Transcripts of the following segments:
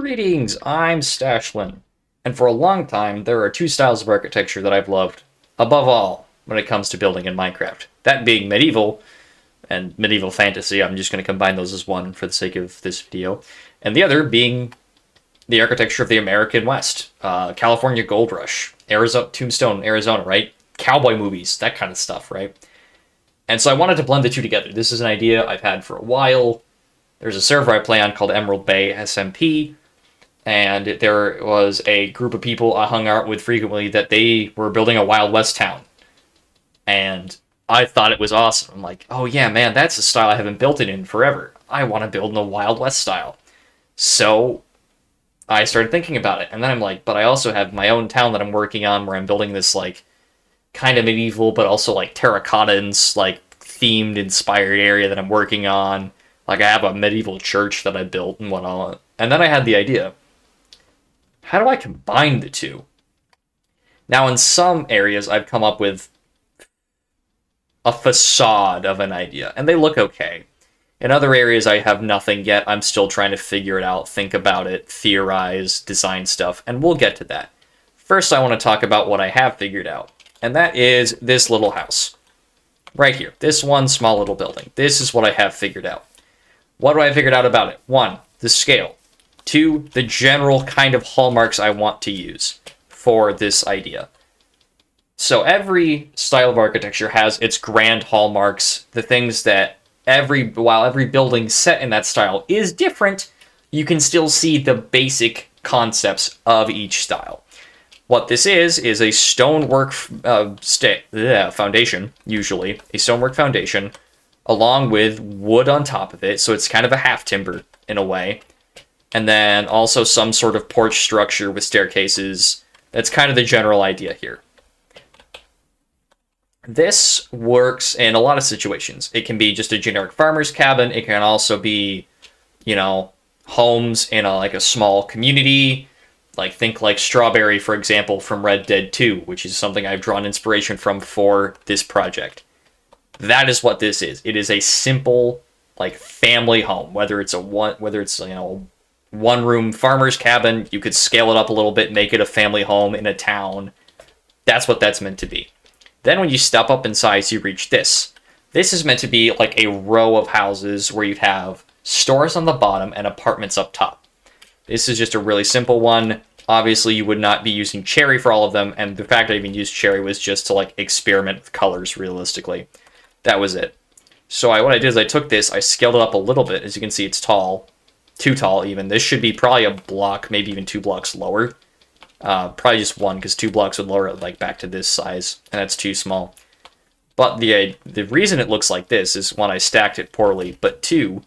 Greetings, I'm Stachelin, and for a long time there are two styles of architecture that I've loved above all when it comes to building in Minecraft. That being medieval and medieval fantasy. I'm just going to combine those as one for the sake of this video, and the other being the architecture of the American West, California Gold Rush, Arizona, Tombstone, Arizona, right? Cowboy movies, that kind of stuff, right? And so I wanted to blend the two together. This is an idea I've had for a while. There's a server I play on called Emerald Bay SMP, and there was a group of people I hung out with frequently that they were building a Wild West town. And I thought it was awesome. I'm like, oh yeah, man, that's a style I haven't built it in forever. I want to build in the Wild West style. So I started thinking about it, and then I'm like, but I also have my own town that I'm working on where I'm building this, like, kind of medieval, but also, like, terracotta and, like, themed, inspired area that I'm working on. Like, I have a medieval church that I built and whatnot. And then I had the idea, how do I combine the two? Now, in some areas, I've come up with a facade of an idea, and they look okay. In other areas, I have nothing yet. I'm still trying to figure it out, think about it, theorize, design stuff, and we'll get to that. First, I want to talk about what I have figured out, and that is this little house. Right here. This one small little building. This is what I have figured out. What do I figured out about it? 1, the scale. 2, the general kind of hallmarks I want to use for this idea. So every style of architecture has its grand hallmarks, the things that while every building set in that style is different, you can still see the basic concepts of each style. What this is a stonework foundation, usually, a stonework foundation, along with wood on top of it, so it's kind of a half timber in a way, and then also some sort of porch structure with staircases. That's kind of the general idea here. This works in a lot of situations. It can be just a generic farmer's cabin. It can also be, homes in a small community. Think like Strawberry, for example, from Red Dead 2, which is something I've drawn inspiration from for this project. That is what this is. It is a simple, family home. Whether it's a one-room farmer's cabin, you could scale it up a little bit, make it a family home in a town. That's what that's meant to be. Then when you step up in size, you reach this. This is meant to be like a row of houses where you have stores on the bottom and apartments up top. This is just a really simple one. Obviously, you would not be using cherry for all of them, and the fact I even used cherry was just to experiment with colors realistically. That was it. So what I did is I took this, I scaled it up a little bit. As you can see, it's tall. Too tall, even. This should be probably a block, maybe even 2 blocks lower. Probably just 1, because 2 blocks would lower it back to this size, and that's too small. But the reason it looks like this is, 1, I stacked it poorly, but 2,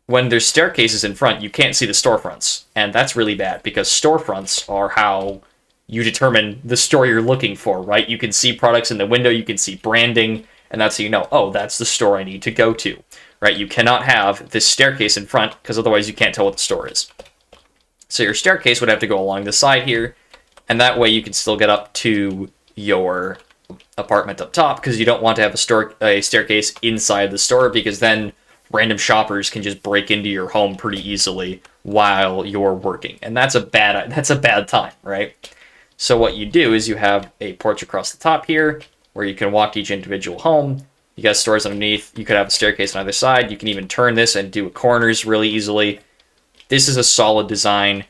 when there's staircases in front, you can't see the storefronts, and that's really bad, because storefronts are how you determine the store you're looking for, right? You can see products in the window, you can see branding, and that's how you know, oh, that's the store I need to go to, right? You cannot have this staircase in front, because otherwise you can't tell what the store is. So your staircase would have to go along the side here, and that way you can still get up to your apartment up top, because you don't want to have a staircase inside the store, because then random shoppers can just break into your home pretty easily while you're working, and that's a bad time, right? So what you do is you have a porch across the top here, where you can walk to each individual home. You got stores underneath. You could have a staircase on either side. You can even turn this and do corners really easily. This is a solid design.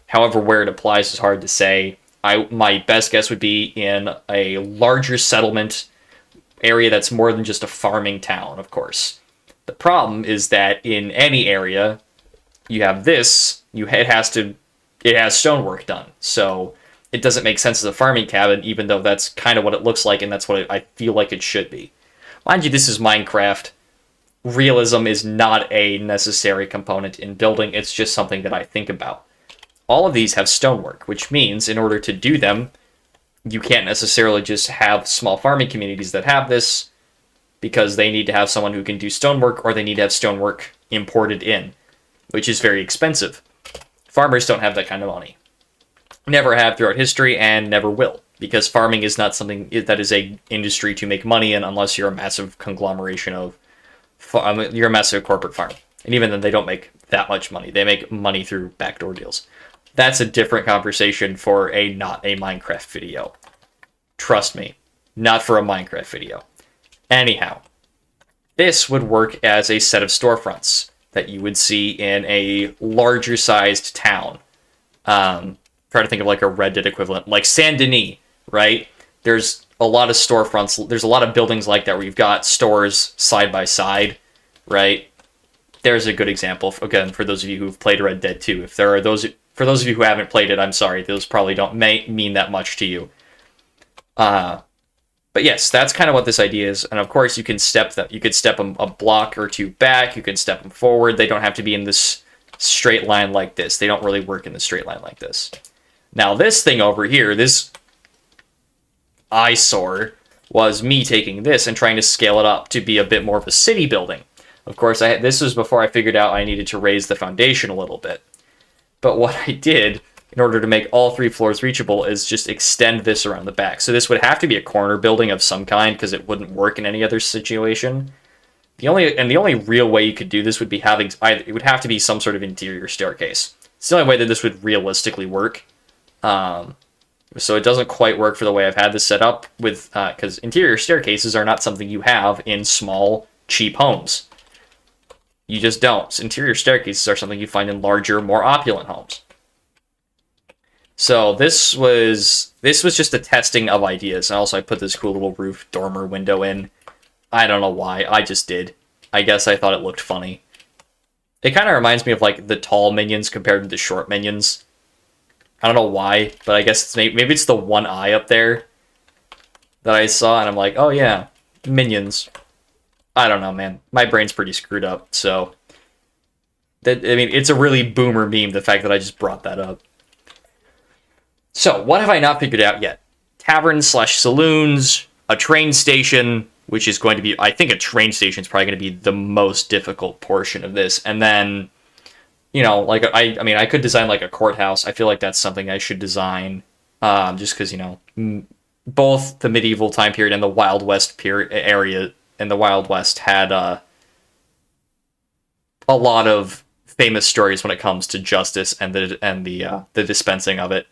However, where it applies is hard to say. My best guess would be in a larger settlement area that's more than just a farming town, of course. The problem is that in any area, you have this, it has stonework done. So it doesn't make sense as a farming cabin, even though that's kind of what it looks like, and that's what I feel like it should be. Mind you, this is Minecraft. Realism is not a necessary component in building, it's just something that I think about. All of these have stonework, which means in order to do them, you can't necessarily just have small farming communities that have this, because they need to have someone who can do stonework, or they need to have stonework imported in, which is very expensive. Farmers don't have that kind of money. Never have throughout history, and never will, because farming is not something that is a industry to make money in unless you're a massive conglomeration of you're a massive corporate farm. And even then, they don't make that much money. They make money through backdoor deals. That's a different conversation for not a Minecraft video. Trust me, not for a Minecraft video. Anyhow, this would work as a set of storefronts that you would see in a larger sized town. Try to think of like a Red Dead equivalent, like Saint Denis, right? There's a lot of storefronts. There's a lot of buildings like that where you've got stores side by side, right? There's a good example, again, for those of you who've played Red Dead 2. If there are for those of you who haven't played it, I'm sorry. Those probably don't mean that much to you. But yes, that's kind of what this idea is. And of course, you can step them. You could step them a block or two back. You can step them forward. They don't have to be in this straight line like this. They don't really work in the straight line like this. Now, this thing over here, this eyesore, was me taking this and trying to scale it up to be a bit more of a city building. Of course, this was before I figured out I needed to raise the foundation a little bit. But what I did, in order to make all 3 floors reachable, is just extend this around the back. So this would have to be a corner building of some kind, because it wouldn't work in any other situation. The only real way you could do this would be it would have to be some sort of interior staircase. It's the only way that this would realistically work. So it doesn't quite work for the way I've had this set up with, because interior staircases are not something you have in small, cheap homes. You just don't. Interior staircases are something you find in larger, more opulent homes. So this was just a testing of ideas. And also I put this cool little roof dormer window in. I don't know why. I just did. I guess I thought it looked funny. It kind of reminds me of like the tall minions compared to the short minions. I don't know why, but I guess maybe it's the one eye up there that I saw, and I'm like, oh yeah, minions. I don't know, man. My brain's pretty screwed up, so... it's a really boomer meme, the fact that I just brought that up. So, what have I not figured out yet? Taverns/saloons, a train station, which is going to be... I think a train station is probably going to be the most difficult portion of this, and then... like, I could design, like, a courthouse. I feel like that's something I should design, just because, both the medieval time period and the Wild West area in the Wild West had a lot of famous stories when it comes to justice and the dispensing of it.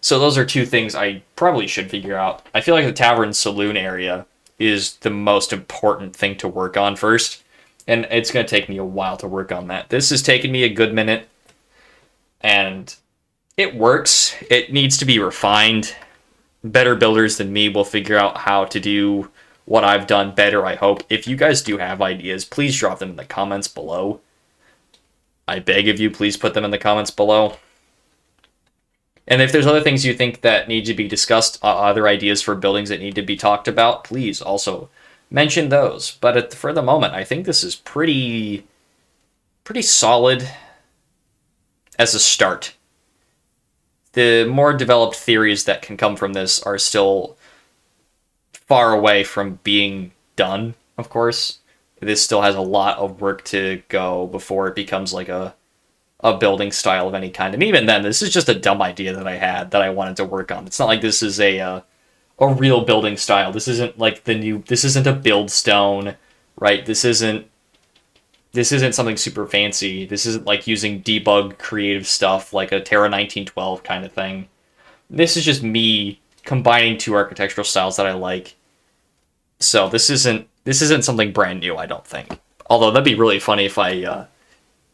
So those are 2 things I probably should figure out. I feel like the tavern saloon area is the most important thing to work on first. And it's going to take me a while to work on that. This has taken me a good minute. And it works. It needs to be refined. Better builders than me will figure out how to do what I've done better, I hope. If you guys do have ideas, please drop them in the comments below. I beg of you, please put them in the comments below. And if there's other things you think that need to be discussed, other ideas for buildings that need to be talked about, please also mention those. But for the moment, I think this is pretty solid as a start. The more developed theories that can come from this are still far away from being done, of course. This still has a lot of work to go before it becomes like a building style of any kind. And even then, this is just a dumb idea that I had that I wanted to work on. It's not like this is a real building style. This isn't like this isn't a build stone, right? This isn't something super fancy. This isn't like using debug creative stuff like a Terra 1912 kind of thing. This is just me combining 2 architectural styles that I like. So this isn't something brand new, I don't think. Although that'd be really funny if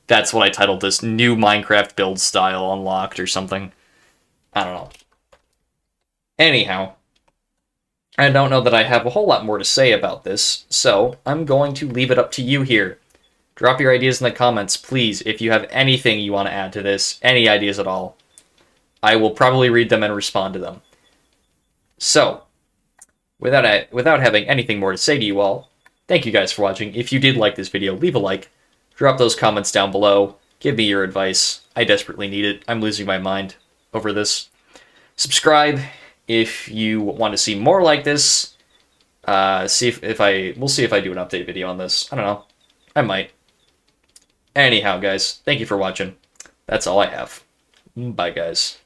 that's what I titled this, New Minecraft Build Style Unlocked or something. I don't know. Anyhow, I don't know that I have a whole lot more to say about this, so I'm going to leave it up to you here. Drop your ideas in the comments, please, if you have anything you want to add to this, any ideas at all. I will probably read them and respond to them. So, without having anything more to say to you all, thank you guys for watching. If you did like this video, leave a like, drop those comments down below, give me your advice. I desperately need it. I'm losing my mind over this. Subscribe if you want to see more like this. We'll see if I do an update video on this. I don't know. I might. Anyhow, guys, thank you for watching. That's all I have. Bye, guys.